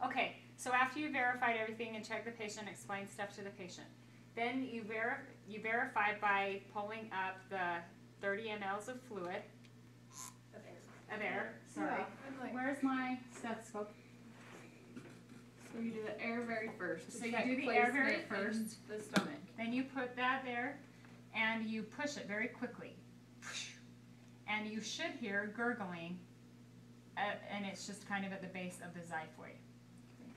Okay, so after you verified everything and checked the patient, explained stuff to the patient, then you verified by pulling up the 30 mLs of fluid, of air, sorry. Yeah, like, where's my stethoscope? So you do the air very first. So you do the air very first. The stomach. Then you put that there, and you push it very quickly. And you should hear gurgling, and it's just kind of at the base of the xiphoid.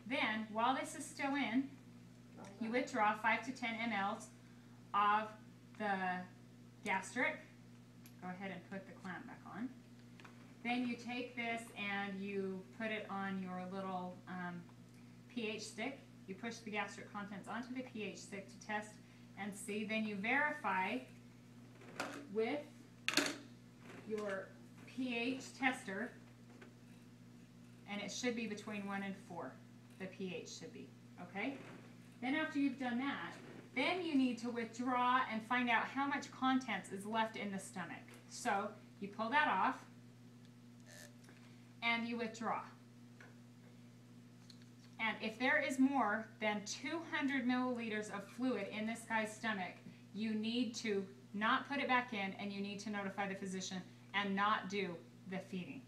Then, while this is still in, you withdraw 5 to 10 mLs of the gastric. Go ahead and put the clamp back on. Then you take this and you put it on your little pH stick. You push the gastric contents onto the pH stick to test and see. Then you verify with your pH tester, and it should be between 1 and 4. The pH should be, okay? Then after you've done that, then you need to withdraw and find out how much contents is left in the stomach. So you pull that off and you withdraw. And if there is more than 200 milliliters of fluid in this guy's stomach, you need to not put it back in, and you need to notify the physician and not do the feeding.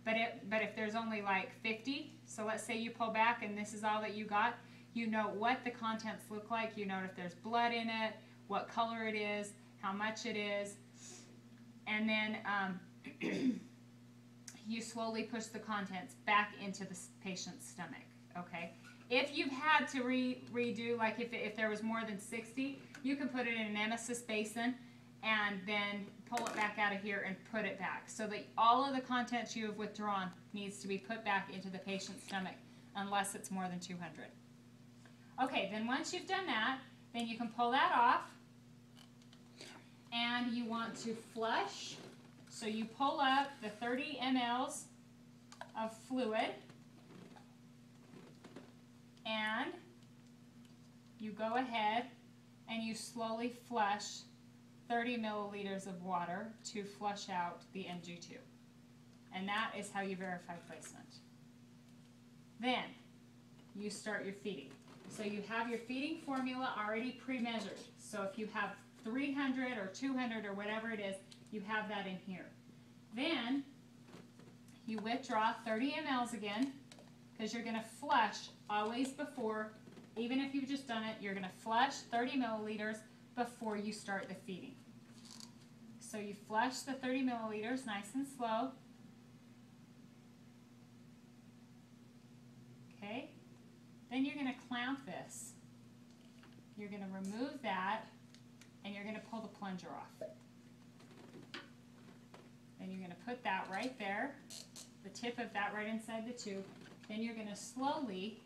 But if there's only like 50, so let's say you pull back and this is all that you got, you know what the contents look like, you know if there's blood in it, what color it is, how much it is, and then you slowly push the contents back into the patient's stomach, okay? If you've had to redo, like if there was more than 60, you can put it in an emesis basin and then pull it back out of here and put it back, so that all of the contents you have withdrawn needs to be put back into the patient's stomach unless it's more than 200. Okay, then once you've done that, then you can pull that off, and you want to flush. So you pull up the 30 mLs of fluid, and you go ahead and you slowly flush 30 milliliters of water to flush out the NG2. And that is how you verify placement. Then you start your feeding. So you have your feeding formula already pre-measured. So if you have 300 or 200 or whatever it is, you have that in here. Then you withdraw 30 mLs again, because you're going to flush always before, even if you've just done it, you're going to flush 30 milliliters before you start the feeding. So you flush the 30 milliliters nice and slow. Okay? Then you're going to clamp this. You're going to remove that, and you're going to pull the plunger off. Then you're going to put that right there, the tip of that right inside the tube. Then you're going to slowly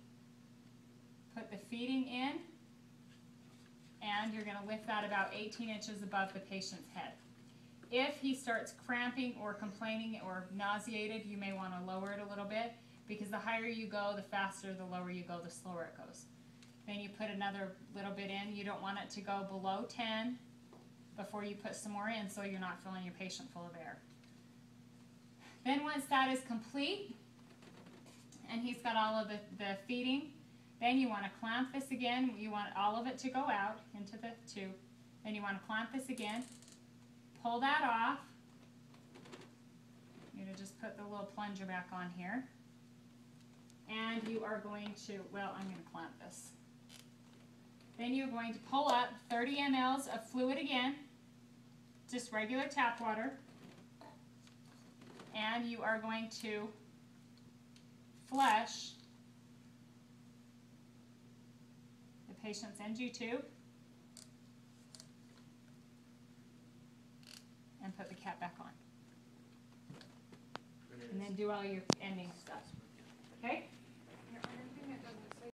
put the feeding in, and you're going to lift that about 18 inches above the patient's head. If he starts cramping or complaining or nauseated, you may want to lower it a little bit, because the higher you go, the faster, the lower you go, the slower it goes. Then you put another little bit in. You don't want it to go below 10 before you put some more in, so you're not filling your patient full of air. Then once that is complete, and he's got all of the feeding, then you want to clamp this again. You want all of it to go out into the tube. Then you want to clamp this again, pull that off. You're going to just put the little plunger back on here. And you are going to, well, I'm going to clamp this. Then you're going to pull up 30 mLs of fluid again, just regular tap water. And you are going to flush the patient's NG tube and put the cap back on. And then do all your ending stuff. Okay?